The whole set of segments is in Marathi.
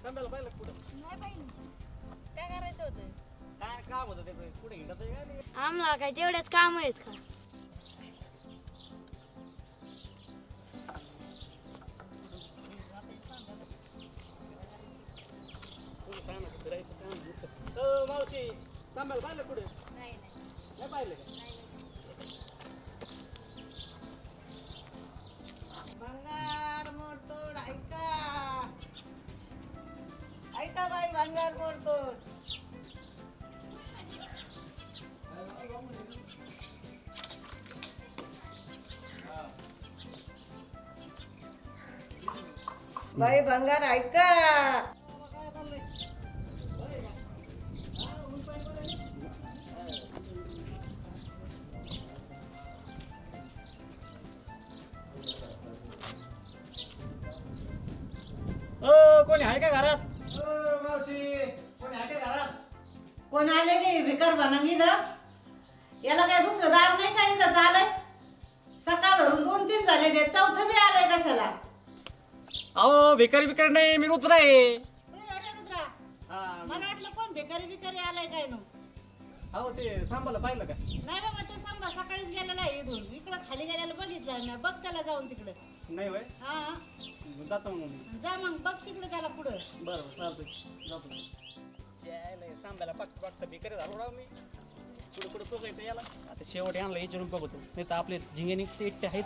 संध्याला पाहिलं कुठं नाही पाहिलं. काय करायचं होतं? काय काम होतं त्याचं कुठे हिंडत काय आम्हाला काय तेवढ्याच काम आहेत का? फिरायचं काम मावशी संध्याला पाहिलं कुठे नाही नाही पाहिलं का भंगार मोडतोड ऐका ऐका बाई भंगार मोडतोड बाई भंगार ऐका कोणी आहे का घरात मावशी कोणी आहे का घरात कोण आले गे भिकार बनंग इथं याला काय दुसरं दार नाही का इथं चालय सकाळ धरून 2-3 झाले ते चौथं बी आलंय कशाला अहो भिकारी बिकारी नाही मी रुद्र आहे मला वाटलं कोण भिकारी बिकारी आलाय काय नो अहो ते सांभाळलं पाहिलं का नाही बाबा ते सांभा सकाळीच गेलेला आहे इथून इकडं खाली गेल्याला बघितलं मी बघ त्याला जाऊन तिकडे नाही वय हा जातो मग जा मग बघ तिकडे त्याला पुढं बरं चालतंय जातो सांभाळला फक्त फक्त भिकारी झालो राव मी पुढे पुढे बघायचं याला आता शेवट आणलं याच्यावरून बघतो नाही तर आपले झिंगे निघते एकटे आहेच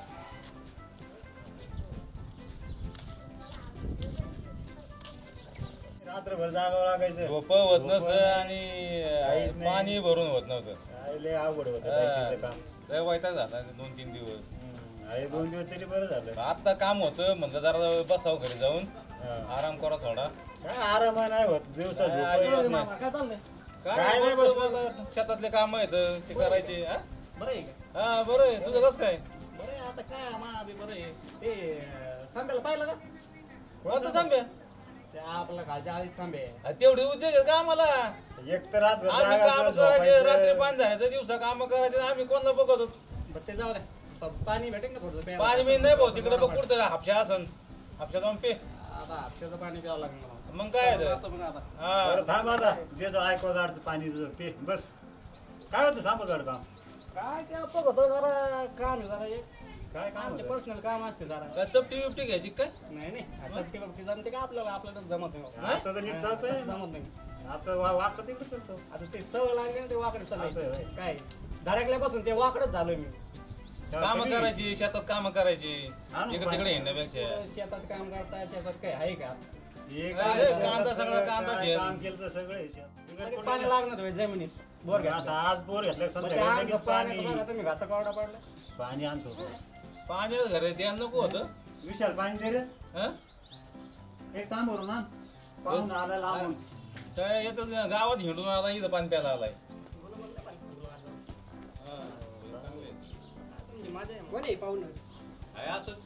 रात्रभर जागावं लागायचं झोप होत नसतं आणि पाणी भरून होत नव्हतं लय अवघड होतं बँकेचं काम लय वैताग झाला 2-3 दिवस आहे 2 दिवस तरी बरं झालं आता काम होतं म्हणलं जरा बसावं घरी जाऊन आराम करा थोडा काय आराम नाही होत दिवसा झोप काय चाललंय काय नाही बसलो. शेतातले काम आहेत ते करायचे हा? बरं आहे का हा बरं आहे तुझं कसं काय बरं आहे आता काय मा बी बरं आहे ते सांभाळलं पाहिलं का कोणतं सांभ्या ते आपला खालच्या आधीच सांभे तेवढे उद्योग आहेत का आम्हाला एक तर रात्रभर आम्ही काम जागायचं, करायचे रात्री झोपायचं. 5 झाल्याचं दिवसा काम करायचे आम्ही कोणाला बघत होतो बरं ते जाऊ द्या पाणी भेटेल का थोडं पाणी मी नाही भाऊ तिकडे बघ कुठं हापशा असन हापशा जाऊन पे आता हापशाचं पाणी प्यावं लागणार मला. मग काय आहे जातो मग आता हा बरं थांब आता देतो ऐकवदारचं पाणी तुझं पे बस काय होतं सांभाळ काम काय ते बघ होतं जरा काम आहे जरा एक काय काम आमचे होतं? पर्सनल काम असते जरा काय चपटी बिपटी घ्यायची काय नाही नाही चपटी बपटी जमते का आपल्याला जमत नाही आता तर नीट चालतंय जमत नाही आता वाकडं तिकडे चालतो आता ते सवय लागली ना ते वाकडे असं आहे चालायचं होय. काय धडकल्यापासून ते वाकडच झालोय मी काम करायची शेतात काम करायची हा ना, इकडे तिकडे हिंडण्यापेक्षा शेतात काम करता शेतात काय आहे का हे काय काय कांदा सगळं कांदा काय झेल. काम केलं तर सगळं आहे शेत. बिगर लगेच कोणी पाणी नाही. लागणार होय जमिनीत बोर घ्या आता आज बोर घेतलं मग ते संध्याकाळी आणतो लगेच पाण्याचं पाणी बघा तुम्ही घासा पावडा पाडला पाणी आणतो पाण्याचं घर द्यायला नको होतं विशाल पाणी दे रे हं? एक काम करू ना पाहून आला लांबून काय येतं गावात हिंडून आला इथं पाणी प्यायला आलाय म्हणजे माझ्या कोण आहे पाहुणं आहे असंच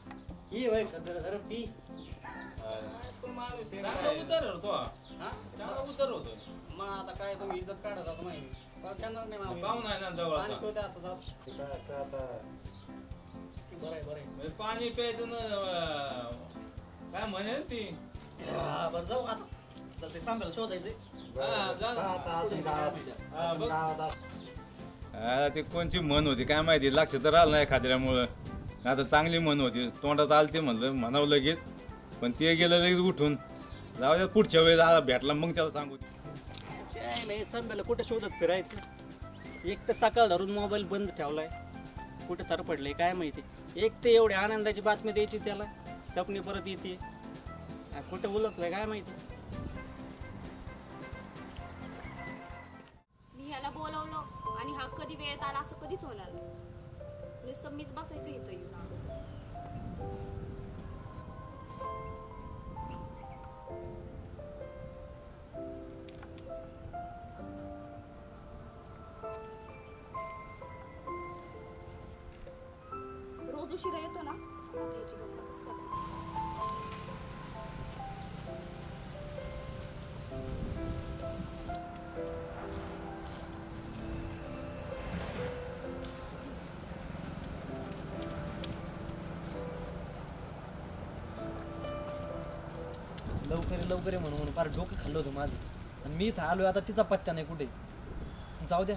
ही होय जरा पी आहे. माणूस आहे चांगला उतार होतो हा. हा? चांगला उतार होतो मग आता काय तुम्ही इज्जत काढत आता माहिती येणार नाही मामी. पाहून आहे ना पाणी जवळचा पिऊ द्या आता जाऊ. आता बरं आहे बरं आहे म्हणजे पाणी प्यायचं ना काय म्हणे ती हा, बरं जाऊ आता तर ते सांगायला शोधायचंय हा, जा ना. आता असं गावात हा, असं बघ. गावात असं. हा, ते कोणची म्हण होती काय माहिती लक्ष तर आलं नाही खात्यामुळं आता चांगली म्हण होती तोंडात आलं ते म्हणलं म्हणावं लगेच पण ते गेलं लगेच उठून जाऊ द्या पुढच्या वेळेस आला भेटला मग त्याला सांगू हे संभ्याला कुठं शोधत फिरायचं एक तर सकाळ धरून मोबाईल बंद ठेवलाय कुठं तर पडलंय काय माहिती एक तर एवढी आनंदाची बातमी द्यायची त्याला सपनी परत येते कुठं उलटलंय काय माहिती मी ह्याला बोलवलं आणि हा कधी वेळेत आला असं कधीच होणार नाही. नुसतं मीच बसायचं इथं येऊन रोज उशिरा येतो ना, आता याची गंमतच करते. लवकर ये म्हणून फार डोकं खाल्लं होतं माझं. आणि मी इथं आलोय आता तिचा पत्ता नाही कुठे. जाऊ द्या,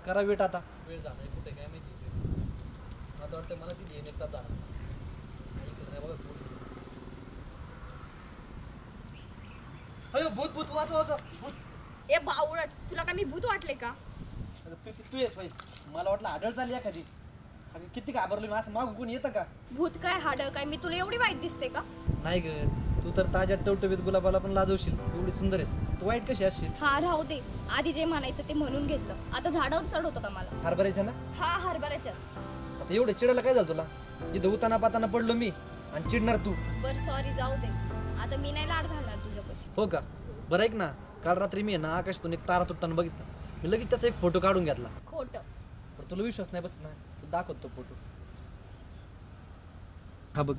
करा वेट आता. वेळ झालाय कुठे काय माहिती. मला वाटतं मला तिथे येणे एकदा झाला. अयो भूत भूत वाच भूत. ए बावळट, तुला काय मी भूत वाटले का? तू येस बाई, मला वाटलं आढळ झाली एखादी. अगं किती घाबरलो मी, असं मागून कोणी येतं का? भूत काय हाडळ काय, मी तुला एवढी वाईट दिसते का? नाही ग, तू तर ताज्या टवटवीत गुलाबाला पण लाजवशील. एवढी सुंदर आहेस तू, वाईट कशी असशील? हा राहू दे, आधी जे म्हणायचं ते म्हणून घेतलं. आता झाडावर चढ होतं का मला? हरभऱ्याच्या ना? हा हरभऱ्याच्याच. आता एवढं चिडायला काय झालं तुला? इथं उताना पाताना पडलो मी आणि चिडणार तू? बर सॉरी, जाऊ दे. आता मी नाही लाड घालणार तुझ्यापाशी. हो का? बरं ऐक ना, काल रात्री मी आहे ना आकाशातून एक तारा तुटताना बघितला. मी लगेच त्याचा एक फोटो काढून घेतला. खोटं. पण तुला विश्वास नाही बसत ना, तू दाखवतो फोटो. हा बघ,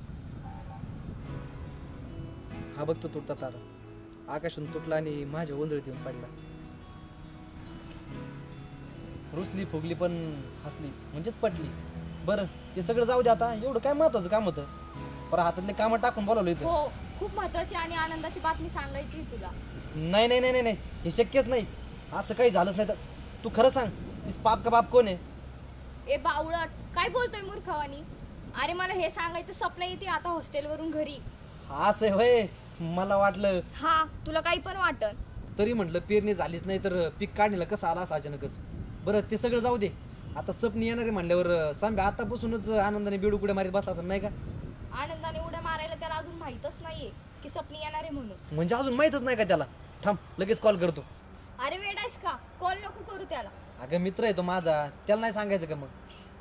हा बघ तो तुटता तारा. आकाशातून तुटला आणि माझ्या ओंजळीत येऊन पडला. रुसली फुगली पण हसली, म्हणजेच पटली. बरं ते सगळं जाऊ दे आता. एवढं काय महत्वाचं काम होतं? पर हातातले कामं टाकून बोलावलं इथं. हो, खूप महत्वाची आणि आनंदाची बातमी सांगायची आहे तुला. नाही नाही नाही नाही, हे शक्यच नाही. असं काही झालंच नाही तर तू खरं सांग, इस पाप का बाप कोण आहे? ए बावळट, काय बोलतोय मूर्खवानी? अरे मला हे सांगायचं स्वप्न येते आता हॉस्टेलवरून घरी. असं आहे होय, मला वाटलं. हा, तुला काही पण वाटन. तरी म्हटलं पेरणी झालीच नाही तर पीक काढणीला कसं आला असं अचानकच. बरं ते सगळं जाऊ दे. आता सपनी येणार आहे म्हणल्यावर सांगा आतापासूनच आनंदाने बेडू कुठे मारीत बसला असं नाही का? आनंदाने उड्या मारायला त्याला अजून माहीतच नाहीये की सपनी येणार आहे म्हणून. म्हणजे अजून माहीतच नाही का त्याला? थांब लगेच कॉल करतो. अरे वेडायस का? कॉल नको करू त्याला. अगं मित्र आहे तो माझा, त्याला नाही सांगायचं का मग?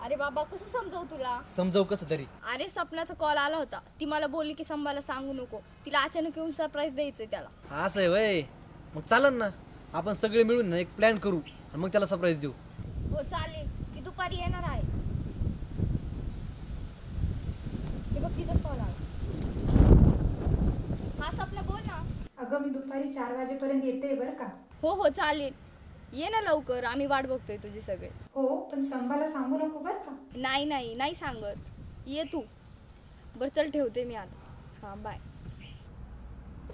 अरे बाबा, कसं समजावू तुला? समजावू कसं तरी. अरे सपनाचा कॉल आला होता. ती मला बोलली की संभाला सांगू नको, तिला अचानक येऊन सरप्राईज द्यायचंय त्याला. असं आहे वय, मग चालन ना, आपण सगळे मिळून ना एक प्लॅन करू आणि मग त्याला सरप्राईज देऊ. हो चालेल, ती दुपारी येणार आहे. हे बघ, तिचाच कॉल आला. हा सपना, बोल ना. अगं मी दुपारी 4 वाजेपर्यंत येते बरं का? हो हो चालेल, ये ना लवकर, आम्ही वाट बघतोय तुझी सगळे. हो, पण संभाला सांगू नको बरं का? नाही नाही नाही सांगत, ये तू. बरं चल, ठेवते मी आता. हां बाय.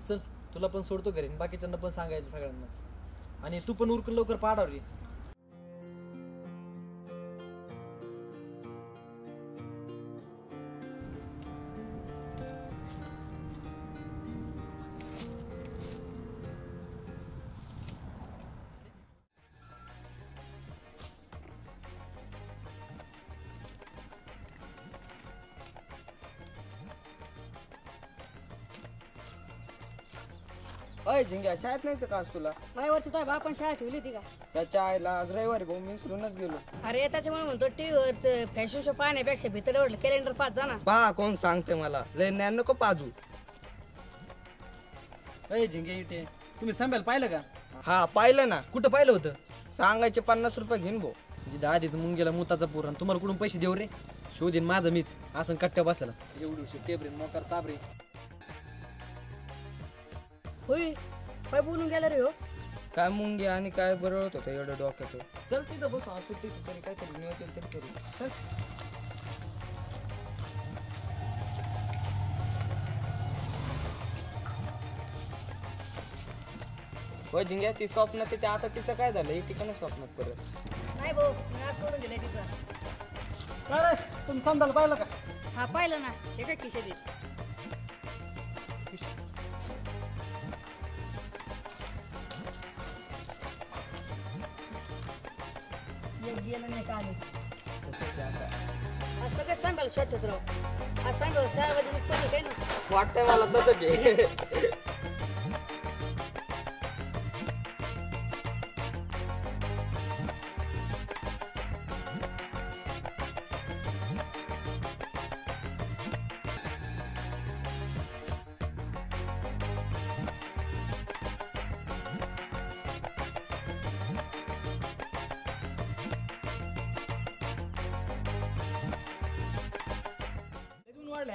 चल तुला पण सोडतो घरी, बाकीच्यांना पण सांगायचं सगळ्यांनाच. आणि तू पण उरकून लवकर पाडावर ये. अय झिंग्या, शाळेत नाहीच का आज तुला? माझ्यावरती तुझ्या बापान शाळा ठेवली होती का? त्याच्या आईला आज रविवारी भाऊ मी विसरूनच गेलो. अरे त्याच्यामुळे म्हणतो टीव्हीवर फॅशन शो पाहण्यापेक्षा भितर कॅलेंडर पाच जा ना. पहा कोण सांगते मला, लय ज्ञान नको पाजू. अय झिंगे इटे, तुम्ही संभ्याला पाहिलं का? हा पाहिलं ना. कुठं पाहिलं होतं? सांगायचे 50 रुपये घेऊन भाऊ. म्हणजे आधीच मुंगेला मुताचा पोर आणि तुम्हाला कुठून पैसे देऊ रे? शोधीन माझं मीच, असं कट्ट्या बसलेला. एवढी टेबरे मोकार चाबरे. होय, काय बोलून गेला रे हो? काय मुंगे आणि काय बरळत होतं एवढं डोक्याचं. चल तिथं बस, सुट्टी तरी काहीतरी नियोजन तरी करू. चल. होय झिंग्या, ती स्वप्नात ते आता तिचं काय झालं? येते का नाही स्वप्नात परत? नाही भाऊ, मी आज सोडून दिलाय तिचं. काय रे, तुम्ही संभ्याला पाहिलं का? हा पाहिलं ना, हे काय खिशे दे. गेलं नाही का आलं. आज सगळं सांगायला शोधत राव. आज सांगायला 6 वाजे कोणी काय ना. वाटतंय मला तसंच आहे.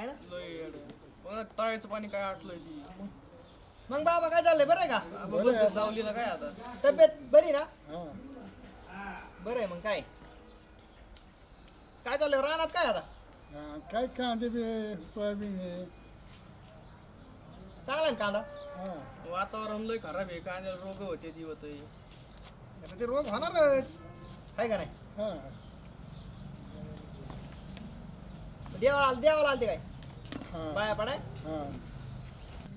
आहे ना लय येडं. बघा, तळ्याचं पाणी काय आटलंय ती मग बाबा काय चाललंय बरं आहे का बसलं सावलीला काय आता तब्येत बरी ना बरं आहे मग काय काय चाललंय रानात काय आता काय कांदे बी सोयाबीन आहे चांगला आहे ना कांदा वातावरण लय खराब आहे कांद्याला रोग होते ती होत आता ते रोग होणारच आहे का नाही देवाला आलते काय पाया पडाय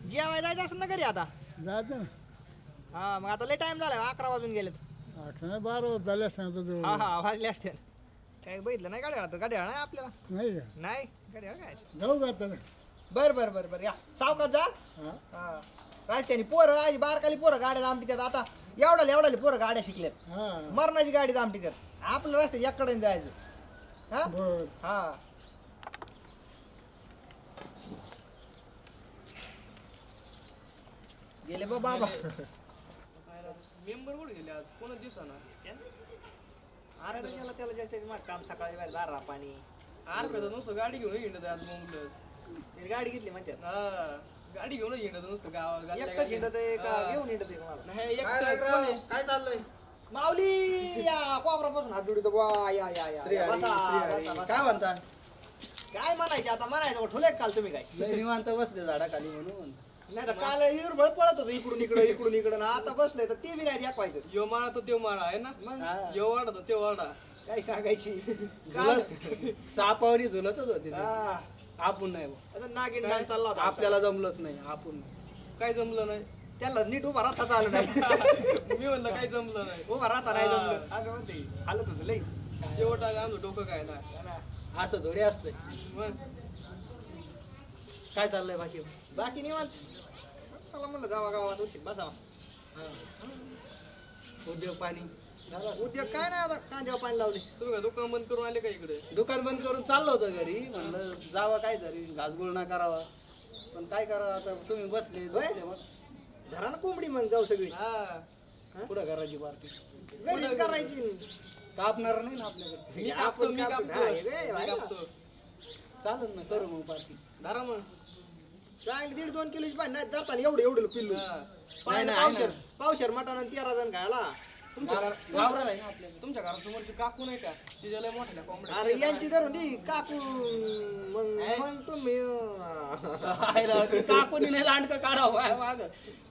जेवाय जायचं असं ना घरी आता जायचं हा मग आता लय टाइम झालाय 11 वाजून गेलेत ना 11-12 झाल्या सांगतो जवळ हा वाजले असते काय बघितलं नाही गाड्या नाही आपल्याला नाही का नाही गाड्या काय जाऊ का आता बर या सावकाश जा हा रस्त्याने पोरं आज बारकाली पोरं गाड्या दामटी त्यात आता एवढाले पोरं गाड्या शिकल्यात मरणाची गाडी दामटी त्यात आपलं रस्त्याच्या एककडे जायचं हा बर हा गेले बाबा मेंबर कुठे गेले आज कोणच दिसाना त्याला त्याला काम सकाळी बारा पाणी आरपेता नुसतं गाडी घेऊन हिंडत आज मुंबईत गाडी घेतली म्हणतात हा गाडी घेऊन हिंडत नुसतं एकटाच हिंडत आहे का घेऊन हिंडत आहे मला नाही एकटाच कोण आहे? काय चाललंय माऊली या कोपरापासून हात जोडीतो बा या काय म्हणता काय म्हणायचे आता म्हणायचं ठोले काल तुम्ही काय लय निवांत बसले झाडाखाली म्हणून नाही तर काल युरबळ पळत होतो इकडून इकडं आता बसले तर ते बी नाही दाखवायचं यो माळा तर त्यो माळा आहे ना यो वाडा तर त्यो वाडा काय सांगायची सापावरी झुलतच होते ते. हा. आपण नाही बुवा. आता नागिन डान्स चालला होता आपल्याला जमलंच नाही आपण काय जमलं नाही त्याला नीट उभा राहता आलं नाही मी म्हणलं काय जमलं नाही उभा राहता नाही जमलं असं म्हणते हालत होतं लई शेवट आलं आमचं डोकं काय ना असं थोडे असतंय मग काय चाललंय बाकी बाकी निवांत चला म्हणलं जावा गावात उशीर बसावा उद्योग पाणी झालं असं. उद्योग काय नाही आता कांद्यावर पाणी लावले तुम्ही काय दुकान बंद करून आले का इकडे दुकान बंद करून चाललो होतो घरी म्हणलं जावा काहीतरी घासगुळणा करावा पण काय करावं आता तुम्ही बसले मग धरा ना कोंबडी मग जाऊ सगळी हा पुढं करायची पार्टी घरीच करायची कापणार नाही ना आपल्याकडे मी कापतो मी हा, हे बे, कापतो मी आहे ना. कापतो चालेल ना करू मग पार्टी धरा मग चांगली 1.5-2 किलोची पाणी नाही धरताना एवढं पिल्लू हा. पाणी नाही, पावशर मटण आणि 13 जण खायला तुमच्या वावराला आहे ना आपल्याकडे तुमच्या घरासमोरची काकू नाही का तिच्या लय मोठ्या कोंबड्या अरे यांची धरून दी काकू मग तुम्ही कापून नाही दांडकं काढावं माग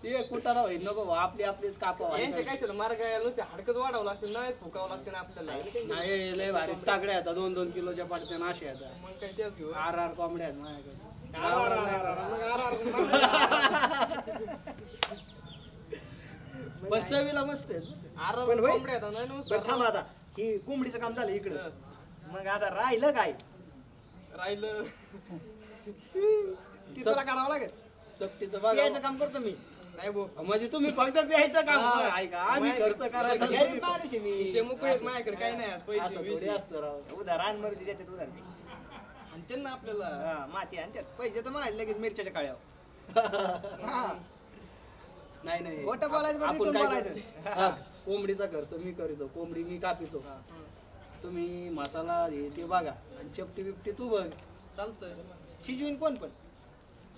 ते कुठाला होईल नको भाऊ, आपलीच कापावं यांच्या काय मार्ग नुसते हाडकच वाढावं लागते नळेच फुकावं लागते ना आपल्याला नाही लय भारी तागड्या आता 2-2 किलोच्या पडत्या नाशे आता मग काय तेच घेऊ आर कोंबड्या आहेत माझ्याकडे पण चवीला मस्त आहे पण होय. कोंबड्या आता नाही बरं नुसतं थांबा आता ही कोंबडीचं काम झालं इकडं मग आता राहिलं काय राहिलं ती तुला करावं लागेल चपटीचं प्यायचं बघा काम करतो मी नाही भाऊ म्हणजे तुम्ही फक्त प्यायचं काम हा. आहे का आम्ही खर्च करायचा गरीब माणूस आहे पैसे मी मोकळे आहेत माझ्याकडे काही नाही आज पैसे असं थोडी बिसे. असतं राव उधार आण मर्दी देतात उधार मी आणि त्यांना आपल्याला हा, माती आणि त्यात पैसे तर म्हणायचे लगेच मिरच्याच्या काळ्यावर हा. नाही नाही खोटं बोलायचं बरं, आपण रिटून काय बोलायचं. करतो? हा, कोंबडीचा खर्च मी करीतो कोंबडी मी कापितो तुम्ही मसाला हे ते बघा आणि चपटी बिपटी तू बघ चालतंय शिजवीन कोण पण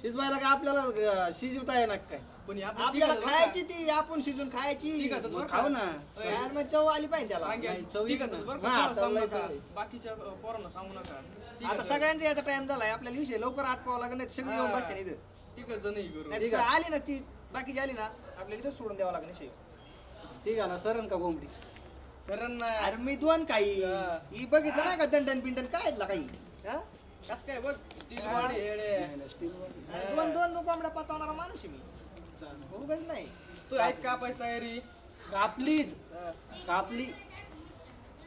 शिजवायला काय आपल्याला शिजवता येणार काय पण हे आपण आपल्याला तिघातच बरं खायची ती आपण शिजून खायची तिघातच बरं खाऊ ना का? यार मग चव आली पाहिजे त्याला रांग्या, नाही, चव येत तिघातच नाही. बरं का? हा, कोणाला सांगू आता नका. लय बाकीच्या पोरांना सांगू नका आता तिघातच- सगळ्यांचा याचा टाइम झालाय आपल्याला विषय लवकर आटपावं लागेल नाही सगळी येऊन बसते ना इथं तिघच जणही करू नाही तर आली ना ती बाकीची आली ना आपल्याला इथं सोडून द्यावं लागेल विषय ठीक आहे ना सरण का कोंबडी सरांना अरे मी दोन काही हा. ही बघितलं नाही का दंडन बिंडन काय आहेत ला काही हा? कस काय बघ स्टील वाडी येडे. दोन दोन कोंबड्या पचवणारा माणूस आहे मी उगाच नाही तू ऐक कापायची तयारी कापलीच कापली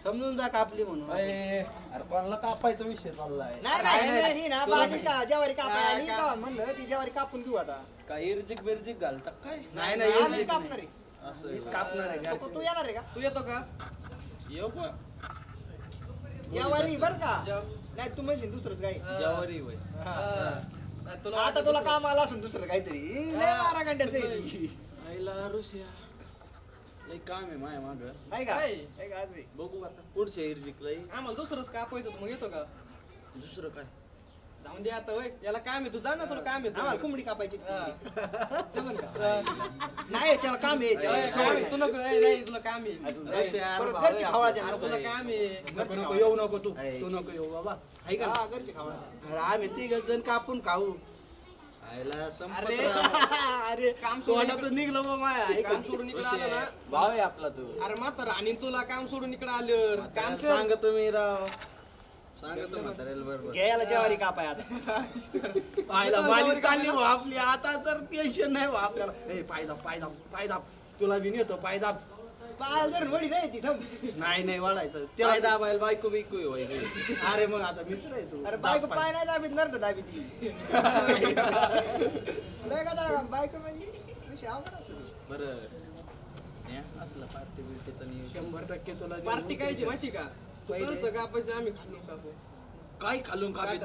समजून जा कापली म्हणून अरे कोणाला कापायचा विषय चाललाय नाही ती ना बाजी का ज्वारी कापाय आली का म्हणलं ती ज्वारी कापून घेऊ आता काही इर्जिक बिर्जिक घालता काय नाही नाही आम्हीच कापणार आहे असं मीच कापणार आहे तू येणार आहे का तू येतो का येऊ पण ज्वारी बर का जेव- नाही तू म्हणशील दुसरंच काही जवारी होय हा. तुला आता तुला काम आलं असून दुसरं काहीतरी लय 12 घंट्याचं आहे ती. आईला रुसिया लय काम आहे माया माग आहे का काय? आहे का आज बी? बघू आता पुढच्या इर्जिक लय आम्हाला दुसरंच कापायचं होतं, मग येतो का दुसरं काय जाऊन दे आता होय याला काम आहे तू जा ना तुला काम आहे आम्हाला कोंबडी कापायची हा. जमन का? नाही त्याला काम आहे त्याला काम सवय आहे, तू नको नाही तुला काम आहे परत घरची खावळा द्या. अरे तुला काम आहे नको नको येऊ नको तू नको येऊ बाबा आहे का ना? घरची खावळा अरे आम्ही तिघ जण कापून खाऊ अरे अरे काम सोडा तर निघलं बा माया आहे का? काम सोडून इकडे आलं ना भाव आहे आपला तू. अरे म्हातारा आणि तुला काम सोडून इकडे आलं काम कर. सांगतो मी राव सांगतो म्हाताऱ्याला बरोबर. घ्यायला जेवारी कापाय आता पायला मालिक चालली भाऊ आपली आता तर टेन्शन नाही भाऊ आपल्याला ए पायदाब तुला बी नेतो पायदाब पायाला जर वडी नाही तिथं नाही वाढायचं त्याला काय दाबायला बायको बिकू आहे. अरे मग आता मित्र आहे तू अरे बायको पाय नाही दाबीत नरड दाबी ती लय का जरा बायको म्हणजे विषय अवघड असतो. बरं असलं पार्टी बिर्टीचं नियोजन 100% तुला पार्टी कायची माहिती का तू कर सगळं आपण आम्ही खाल्लो कापू काय खालून कापित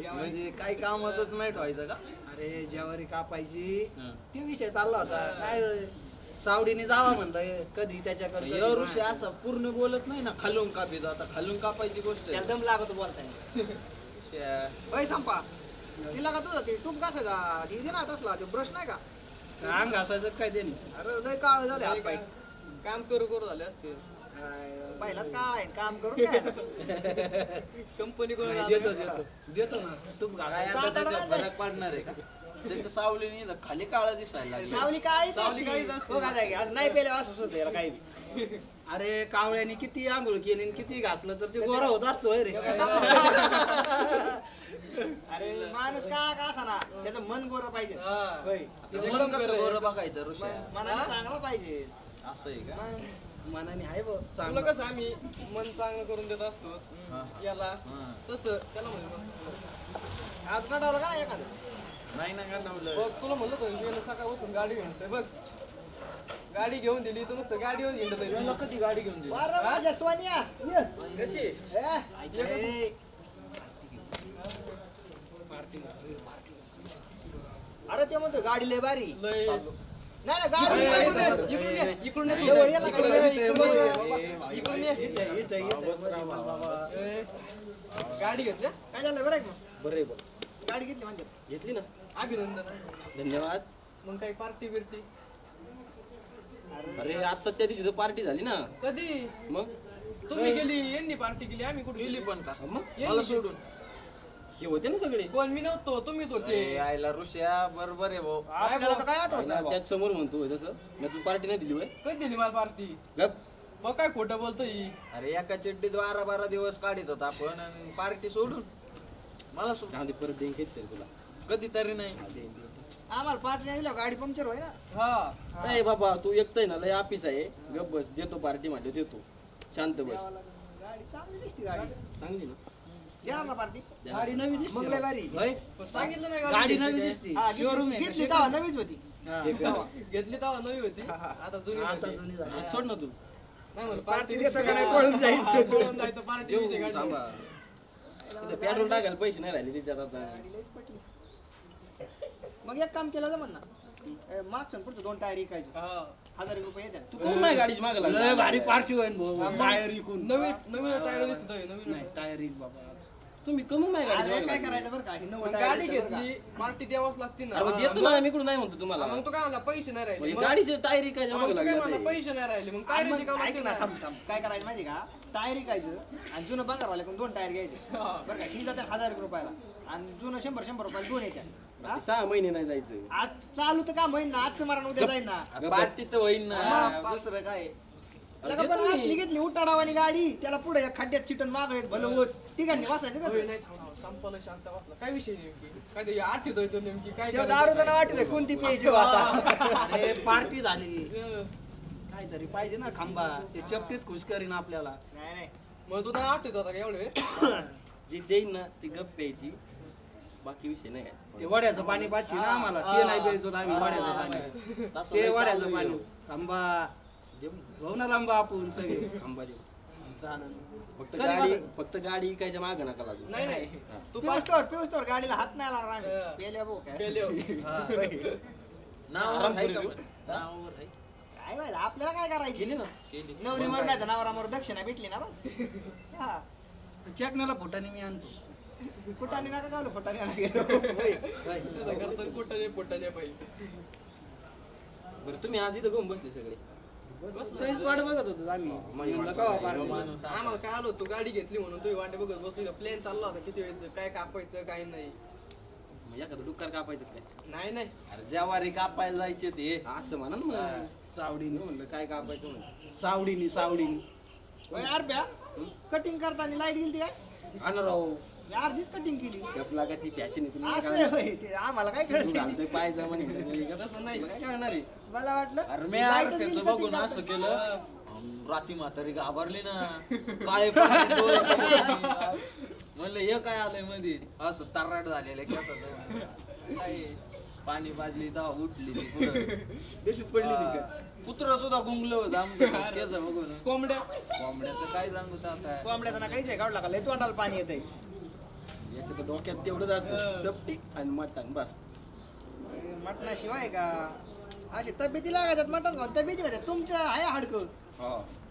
म्हणजे काही कामाचंच नाही ठेवायचं का? अरे ज्यावारी कापायची ते विषय चालला होता काय सावडीने जावा म्हणलं कधी त्याच्याकडे ऋषी असं पूर्ण बोलत नाही ना खालून कापित आता खालून कापायची गोष्ट त्याला दम लागतो बोलताय होय संपा तिला का तुझा ते टूप घासायचा दे ना तसला तो ब्रश नाही का अंग घासायचं काय ते अरे लय काळ झाले हात पाय काम करू झाले असते पहिलाच काळ आहे काम करून काय कंपनी देतो ना टूप घासायचा फरक पडणार आहे का? त्याचं सावलीने खाली काळा दिसायला लागलं. सावली काळीच असते आज नाही पेले असं होतं याला काही अरे कावळ्याने किती आंघोळ केली आणि किती घासलं तर ते गोरा होत असतो रे अरे माणूस काळा का असा ना त्याचं मन गोरं पाहिजे मन कसं बरं बघायचं ऋषी मनाने चांगला पाहिजे असं आहे का? मनाने आहे बघ तुला चांगलं कसं आम्ही मन चांगलं करून देत असतो याला तसं त्याला म्हणजे आज काढवलं का नाही एखादं नाही ना का बघ तुला म्हणलं होतं सकाळ बसून गाडी घेऊन बघ गाडी घेऊन दिली तू नुसतं गाडीवर घेऊन कधी गाडी घेऊन दिली अरे माझ्या स्वानिया कशी अरे ते म्हणतो गाडी लय बारी नाही गाडी इकडून गाडी घेतल्या काय झालं बरं बरं गाडी घेतली म्हणजे घेतली ना अभिनंदन धन्यवाद. मग काही पार्टी बिर्टी अरे आता त्या दिवशी पार्टी झाली ना कधी मग तुम्ही गेली यांनी पार्टी केली आम्ही कुठे गेली पण का मग यांनी मला सोडून हे होते ना सगळे कोण मी नव्हतो तुम्हीच होते आयला ऋषया बरोबर आहे भाऊ आपल्याला तर काय आठवत त्याच समोर म्हणतो तसं मी तुला पार्टी नाही दिली होय कधी दिली मला पार्टी गप मग काय खोटं बोलतोय अरे एका चिड्डीत 12 दिवस काढित होता आपण आणि पार्टी सोडून मला सोडून परत देईन घेतली तुला कधीतरी नाही आम्हाला पार्टी नाही दिला गाडी पंक्चर होय ना हा नाही बाबा तू एकतय ना लय ऑफिस आहे गप बस देतो पार्टी मध्ये देतो शांत बस गाडी चांगली दिसती गाडी चांगली ना द्या ना पार्टी गाडी नवी दिसते मग लय भारी सांगितलं नाही गाडी नवी दिसते शोरूम आहे घेतली तेव्हा नवीच होती घेतली तेव्हा नवी होती आता जुनी झाली सोड ना तू नाही म्हणलं पार्टी देतो का नाही पळून जाईल पळून जायचं पार्टी देऊ थांबा पेट्रोल टाकायला पैसे नाही राहिले तिच्यात आता मग एक काम केलं जमन ना मागचं पुढचं 2 टायर विकायचे 1000 रुपये येतात तू कोण नाही गाडीची माग लागला लय भारी पार्टी होईल भाऊ टायर विकून नवीन टायर दिसतोय नवीन नाही टायर विक बाबा तुम्ही कमून नाही गाडी काय करायचं बरं का ही नवं टायर गाडी घेतली पार्टी द्यावाच लागते ना अरे देतो ना मी कुठं नाही म्हणतो तुम्हाला मग तू काय म्हणला पैसे नाही राहिले गाडीचे टायर विकायच्या मग माग तू काय म्हणला लागला पैसे नाही राहिले मग टायरची का ऐक ना थांब काय करायचं माहिती का टायर विकायचं आणि जुनं बंगारवाले पण 2 टायर घ्यायचे बरं का ही जाते 1000 रुपयाला आणि जुनं 100 रुपयाला 2 येतात 6 महिने नाही जायचं आज चालू तर का महिना आजचं मरण उद्या जाईल ना पार्टी तर होईल ना दुसरं काय लगा पण असली घेतली उठाडावानी गाडी त्याला पुढे एक खड्ड्यात चिटून माग एक भलं वच ठिकाणी वाचायचं कसं नाही संपलं शांत बसला काय विषय नेमकी काय ते आठवत होतो नेमकी काय तेव्हा दारूचं नाव वाटलं कोणती प्यायची आता अरे पार्टी झाली काहीतरी पाहिजे ना खांबा ते चपटीत खुश करीन आपल्याला नाही नाही मग तुला आठवत होता का एवढे जी देईन ना ती गप प्यायची बाकी विषय नाही घ्यायचा ते वड्याचं पाणी पाचशे ना आम्हाला ते नाही प्यायचो आम्ही वड्याचं पाणी ते वड्याचं पाणी खांबा भाऊ ना लांबा आपण सगळे खांबा देऊ चालेल फक्त गाडी इकायच्या माग नका लागू नाही नाही तू पिवस्तोर गाडीला हात नाही लागणार आम्ही पेल्या भाऊ काय नावावर आहे का नावावर आहे काय माहिती आपल्याला काय करायची केली ना केली नवरी मरणार नवरा मर दक्षिणा भेटली ना बस चेकण्याला फुटाने मी आणतो. कुठाने नका चालू फटाने आणा गेलो होय. पोटाने पाहिजे. बरं तुम्ही आज इथं घेऊन बसले सगळे? तेच वाट बघत होतो आम्ही. म्हणलं का माणूस आम्हाला काय आलो तू गाडी घेतली म्हणून तू वाटे बघत बसली. प्लेन चालला होता किती वेळेचं, काय कापायचं काय नाही. मग एखादं डुक्कर कापायचं काय? नाही अरे जेवारी कापायला जायचे ते असं म्हणा ना मग. सावडीने म्हणलं काय कापायचं म्हणलं. सावडीनी यार ब्या कटिंग करताना लाईट गेली काय आणा राव अर्धीच कटिंग केली. आपला का ती फॅशन आहे तुला असं आहे होय, ते आम्हाला काय कळत घालतोय पायजा म्हणे तसं नाही काय करणार आहे. मला वाटलं अरे मी lightच त्याचं गेली बघून cutting असं केलं राती म्हातारी घाबरली ना काळे पाणी डोळे. म्हणलं हे काय आलंय मध्ये असं तर्राट झालेलं काय पाणी पाजली तेव्हा उठली ती पुढं पडली ती कुत्र सुद्धा गुंगलं होतं आमचं केस बघून. कोंबड्याचं काय सांगू आता. कोंबड्याचं ना काहीच आहे काढला का लय तोंडाला पाणी येतंय. याचं तर डोक्यात तेवढंच असतं चपटी आणि मटण बस. मटणाशिवाय का अशी तब्येती लागतात मटण खाऊन तब्येती होत्या तुमच्या आहे हाडकं.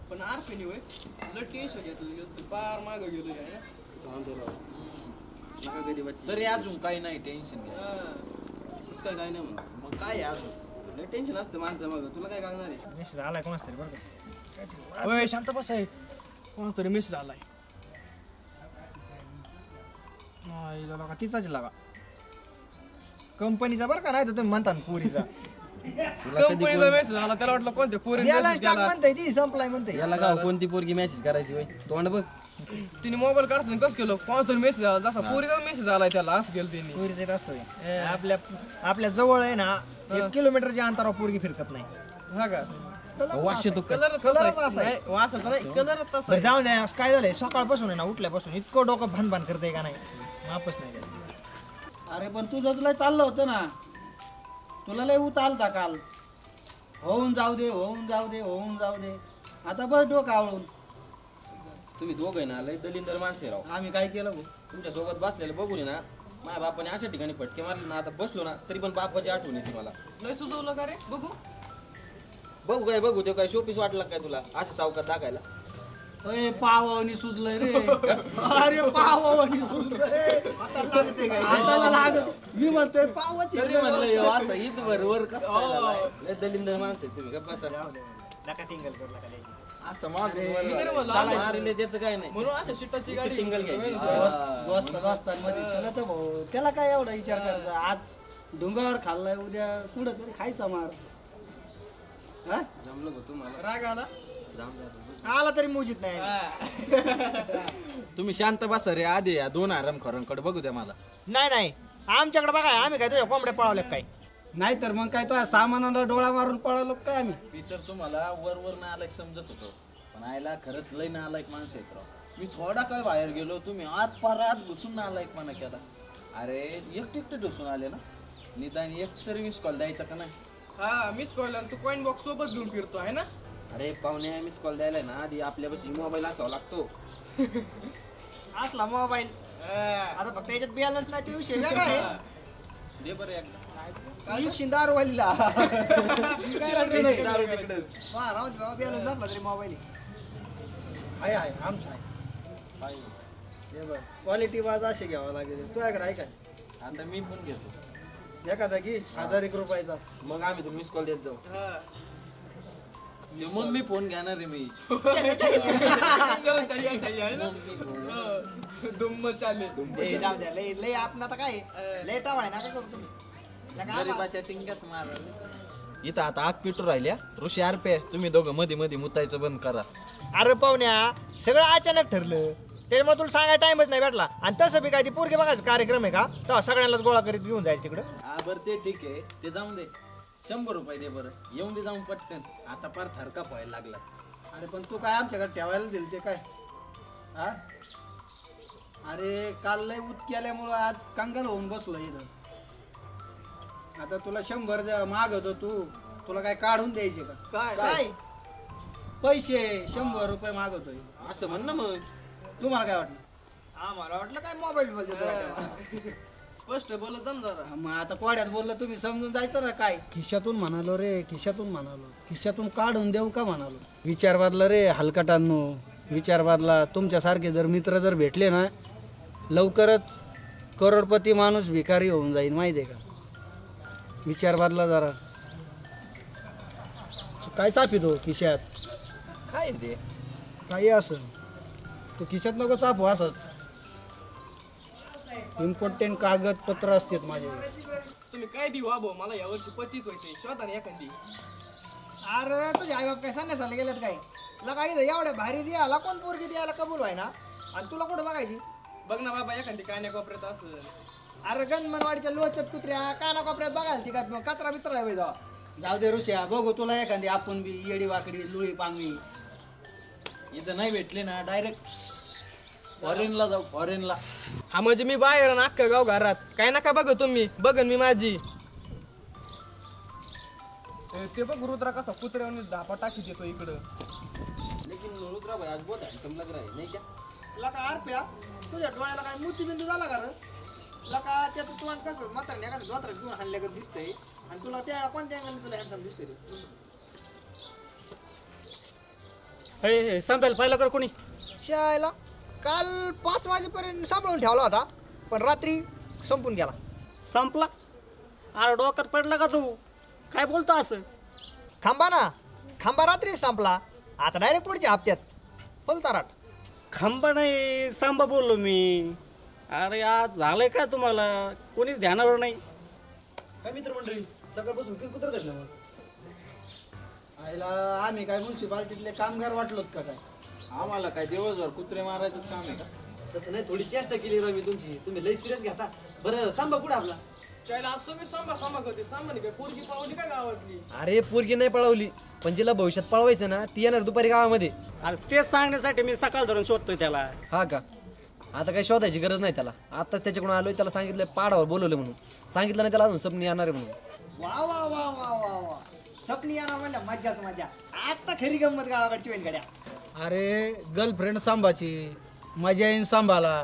पण आरपीनी होय लय टेन्शन घेतलं पार मागं गेलो आहे नका गरीबाची. तरी अजून काही नाही टेन्शन घ्या काय नाही म्हणून मग काय अजून लय टेन्शन असतं माणसं. मग तुला काय करणार आहे? मेसेज आलाय कोणाच तरी बरं का. होय शांत बस आहे कोणाच तरी मेसेज आलाय. झाला का तिचाच लागा कंपनीचा बरं का नाही तर तुम्ही म्हणता ना पुरीचा कंपनीचा मेसेज आला त्याला वाटलं कोणत्या पोरी म्हणताय ती संपलाय म्हणते. याला का कोणती पोरगी मेसेज करायची होय तोंड बघ. तिने मोबाईल काढतो कसं केलं कोणाच तरी मेसेज आला जसा पोरीचा मेसेज आलाय त्याला असं केलं तिने. पुरीचा एक असतोय आपल्या जवळ आहे ना 1 किलोमीटरच्या अंतरावर पोरगी फिरकत नाही. हा का वाशे तो कलर वासाचा नाही कलर तसा बरं जाऊ द्या काय झालंय सकाळपासून आहे ना उठल्यापासून इतकं डोकं भान करते का नाही मापच नाही. अरे पण तुझं तुला चाललं होतं ना तुला लय उत आलता काल. होऊन जाऊ दे आता बस डोकं आवळून. तुम्ही दोघं ना लय दलिंदर माणसे राव. आम्ही काय केलं तुमच्या सोबत बसलेलं बघून ना माझ्या बापाने अशा ठिकाणी फटके मारले ना आता बसलो ना तरी पण बापाची आठवण येते मला. लय सुचवलं का रे बघू ते काय शोपीस वाटला काय तुला असं चौकात टाकायला. पावानी सुजलंय रे. अरे पावानी सुजलंय आता लागत मी म्हणतोय पावाची म्हणलं असं ईद बरोबर कसं दलिंदर माणसं आहे तुम्ही का बसा नका टिंगल करू नका असं त्याचं काय नाही म्हणून अशा शिटाची गाडी टिंगल घ्यायची दोस्तांमध्ये चलत भाऊ त्याला काय एवढा विचार करायचा. आज डोंगर खाल्लाय उद्या कुठं तरी खायचा मार. जमलं बघ तुम्हाला राग आला आला तरी मोजित नाही. तुम्ही शांत बसा रे आधी या 2 हरामखोरांकडे बघू द्या मला. नाही आमच्याकडे बघा आम्ही काय तुझ्या कोंबड्या पळवल्या काय नाही तर मग काय तो सामानाला डोळा मारून पळवलो काय आम्ही. मी तर तुम्हाला वर नालायक समजत होतो पण आयला खरंच लय नालायक माणसं आहेत राव. मी थोडा काय बाहेर गेलो तुम्ही आत घुसून नालायक म्हणा केला. अरे एकटे ढुसून आले ना निदान एक तरी मिस कॉल द्यायचा का नाही. हा मिस कॉल तू कॉइन बॉक्स सोबत घेऊन फिरतो आहे ना. अरे पाहुणे मिस कॉल द्यायला ना आधी आपल्यापाशी मोबाईल असावा लागतो. असला मोबाईल आता फक्त याच्यात बॅलन्स नाही तो विषय वेगळा आहे. दे बरं एकदा दारूवालीला बॅलन्स नसला तरी मोबाईल आहे आमचा आहे. क्वालिटी वाज असे घ्यावा लागेल तुझ्याकडे आहे काय. आता मी पण घेतो एखादा की 1000 रुपयाचा मग आम्ही तो मिस कॉल देत जाऊ. मग मी फोन घेणार आहे मी. दुम्म चाले जाऊ द्या लय आपण आता काय लय टावाय ना करू तुम्ही गरीबाच्या टिंग्याच मार. इथं आता आग पिटू राहिल्या ऋषी आरपे तुम्ही दोघं मध्ये मुतायचं बंद करा. अरे पाहुण्या सगळं अचानक ठरलं त्याच्यामुळे तुला सांगायला टाइमच नाही भेटला. आणि तसं बी काय ती पोरगी बघायचा कार्यक्रम आहे का तेव्हा सगळ्यांनाच गोळा करीत घेऊन जायचं तिकडं. हा बरं ते ठीक आहे ते जाऊन दे 100 रुपये दे बरं येऊन दे जाऊन पटकन. आता पार थरका व्हायला लागला. अरे पण तू काय आमच्याकडे ठेवायला दिल ते काय हा. अरे काल लय उत केल्यामुळं आज कंगाल होऊन बसलो इथं. आता तुला 100 मागवतो तुला काय काढून द्यायचे का काय पैसे 100 रुपये मागवतोय असं म्हण ना मग. तुम्हाला काय वाटलं. आम्हाला वाटलं काय मोबाईल बोलतो स्पष्ट बोलत जा जरा. मग आता कोड्यात बोललं तुम्ही समजून जायचं ना काय. खिशातून म्हणालो रे खिशातून काढून देऊ का म्हणालो. विचार बदला रे हलकटांनो विचार बदला. तुमच्यासारखे जर मित्र जर भेटले ना लवकरच करोडपती माणूस भिकारी होऊन जाईल माहिती आहे का. विचार बदला जरा. काय चापितो खिशात काय ते काही असं तो खिशात नको चापू असत. इम्पॉर्टंट कागदपत्र असतात माझे. तुम्ही काय बी वाबो मला यावर्षी पतीच व्हायचे शोधा ना एखादी. अरे तुझे आई बाप काय सांगण्यासाला गेलेत काय लगा इथं एवढ्या भारी द्यायला कोण पोरगी द्यायला कबूल व्हाय ना आणि तुला कुठं बघायची. बघ ना बाबा एखादी काय नाही कोपऱ्यात असं. अरे गणमनवाडीच्या लोचट कुत्र्या काना कोपऱ्यात बघायला ती काय कचरा बिचरा आहे जावा. जाऊ दे ऋषा बघू तुला एखादी आपण बी येडी वाकडी लुळी पांगवी. इथं नाही भेटले ना डायरेक्ट फॉरेनला जाऊ फॉरेनला. हा म्हणजे मी बाहेर आणि अख्खा गाव घरात काय नका बघ तुम्ही बघन मी माझी. ते बघ रुद्रा कसा कुत्र्याने धापा टाकी देतो इकडं. लेकिन रुद्रा भाई आज बहुत हँडसम लग रहा है नहीं क्या. लका आरप्या तुझ्या डोळ्याला काय मोतीबिंदू झाला का रे. लका त्याचं तोंड कसं म्हातारण्या कसं दोतरा घेऊन हाणल्यागत दिसतंय आणि तुला त्या कोणत्या अँगलने तुला हँडसम दिसतंय रे. हे संपेल पाहिलं कर कोणी. शाळेला काल 5 वाजेपर्यंत सांभाळून ठेवला होता पण रात्री संपून गेला. संपला. अरे डोक्यात पडला का तू काय बोलतो असं. खांबा रात्री संपला आता डायरेक्ट पुढच्या हप्त्यात फुलताराट. खांबा नाही सांबा बोललो मी. अरे आज झालंय काय तुम्हाला कोणीच ध्यानावर नाही. काय मित्रमंडळी सकाळपासून किती कुत्र धरलं मग. आईला आम्ही काय म्युन्सिपाल्टीतले कामगार वाटलोत का काय. आम्हाला काय दिवसभर कुत्रे मारायचंच काम आहे का. तसं नाही थोडी चेष्टा केली राव मी तुमची. तुम्ही लई सिरियस घेता. बरं सांबा कुठे आपला. चायला आज सगळे सांबा करते सांबा नाही काय पोरगी पावली काय गावातली. अरे पोरगी नाही पळवली पण जिला भविष्यात पळवायचं ना ती येणार दुपारी गावामध्ये. अरे तेच सांगण्यासाठी मी सकाळ धरून शोधतोय त्याला. हा का आता काही शोधायची गरज नाही त्याला. आताच त्याच्याकडून आलोय त्याला सांगितलं पाडावर बोलवलं म्हणून. सांगितलं नाही त्याला अजून सपनी येणार आहे म्हणून. वा वा वा वा वा वा सपनी येणार म्हणल्या मज्जाच मजा. आता खरी गंमत गावाकडची वेण गड्या. अरे गर्लफ्रेंड सांभाची मजा येईन सांभाला.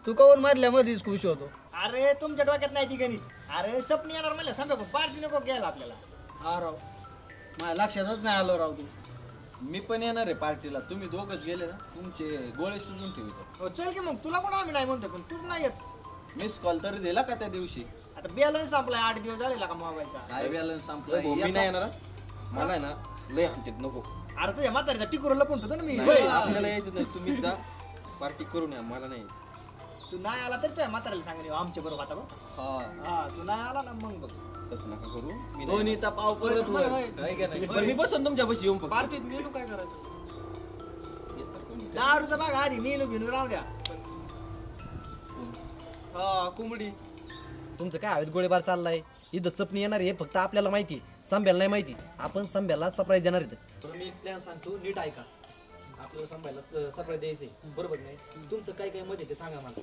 तू कवर मारल्यामध्येच खुश होतो. अरे तुमच्या डोक्यात नाही ती गणित. अरे सपनी येणार म्हणल्या सांभाळ पार्टी नको घ्यायला आपल्याला. हा राव माझ्या लक्षातच नाही आलो राव. तू मी पण येणार आहे पार्टीला. तुम्ही दोघच गेले ना तुमचे गोळे सुजून ठेवायचे. चल की मग तुला कोण आम्ही नाही म्हणतो पण तूच नाही येत. मिस कॉल तरी दिला का त्या दिवशी. आता बॅलन्स संपलाय 8 दिवस झालेला का मोबाईलचा. काय बॅलन्स संपला. मी नाही येणार मला आहे ना लय हाणतात नको. अरे तुझ्या म्हातारीचा टिकूर लपून ठेवतो ना मी. आपल्याला यायचं नाही तुम्ही जा पार्टी करून या मला नाही यायचं. तू नाही आला तर तुझ्या म्हातारीला सांगेन आमच्या बरोबर आता बघ. हा तू नाही आला ना मग बघ. तसं नका करू. मी दोन्ही पाव परत वर. मी बसून तुमच्या बशी येऊन पार्टीत मेनू काय करायचं. दारूचा बघा आधी मेनू बिनू राहू द्या. हा कोंबडी. तुमचं काय हवेत गोळीबार चाललाय. इथं सपनी येणार आहे फक्त आपल्याला माहिती. संभ्याला नाही माहिती. आपण संभ्याला सरप्राईज देणार इथं. तर मी प्लॅन सांगतो नीट ऐका. आपल्याला संभ्याला सरप्राईज द्यायचंय बरोबर नाही. तुमचं काय काय मत आहे ते सांगा मला.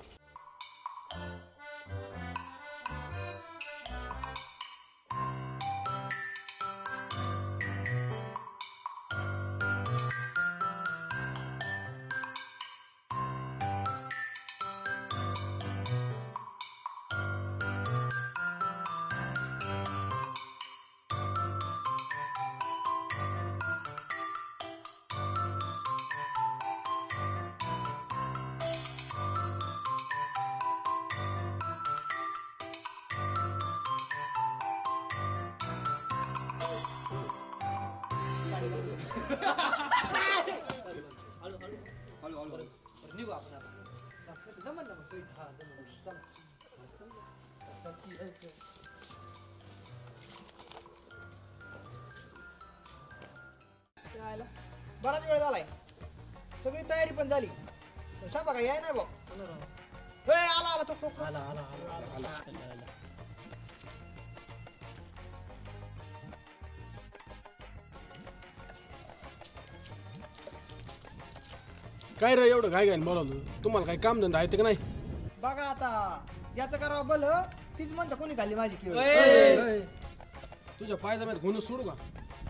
निघू आपण आता. जमन ना मग. हा जमलं. चल बराच वेळ झालाय. सगळी तयारी पण झाली. सांगा काय याय नाही बघ. आला आला तो आला आला आला आला. काय रे एवढं काय बोलावलं. तुम्हाला काही काम धंदा आहे का नाही. बघा आता ज्याचं करावं बल तीच म्हणतं कोणी घाली माझी किंवा. तुझ्या पायजाम्यात घुणं सोडू का.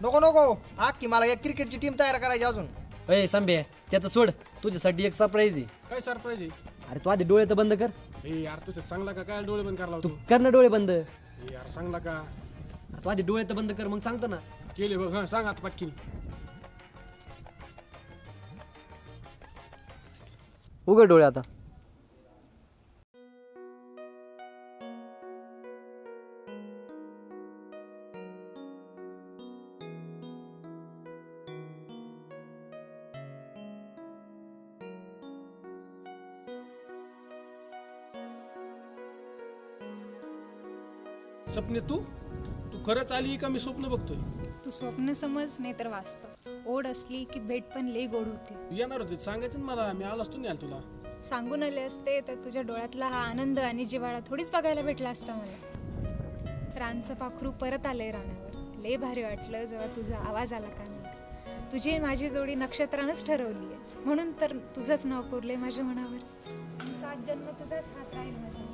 नको नको की मला एक क्रिकेटची टीम तयार करायची अजून. अय संभ्या त्याचं सोड. तुझ्यासाठी एक सरप्राईज आहे. काय सरप्राईज आहे. अरे तू आधी डोळे तर बंद कर. यार तसं चांगला का काय डोळे बंद करायला तू होतो. कर ना डोळे बंद. यार चांगला का. तू आधी डोळे तर बंद कर मग सांगतो ना. केले बघ. हा सांग आता पटकीन. उघड डोळे आता. सपने तू खरंच आली का मी स्वप्न बघतोय? तू स्वप्न समज नाही तर वास्तव. ओढ असली की भेट पण लई गोड होते. येणार होते सांगायचं ना मला, मी आलो असतो नाही तुला. सांगून आले असते तर तुझ्या डोळ्यातला हा आनंद आणि जिव्हाळा थोडीच बघायला भेटला असता मला. रानचं पाखरू परत आलंय रानावर. लय भारी वाटलं जेव्हा तुझा आवाज आला कानात. तुझी माझी जोडी नक्षत्रानंच ठरवली आहे, म्हणून तर तुझंच नाव कोरलंय माझ्या मनावर. 7 जन्म तुझाच हात राहील माझ्या.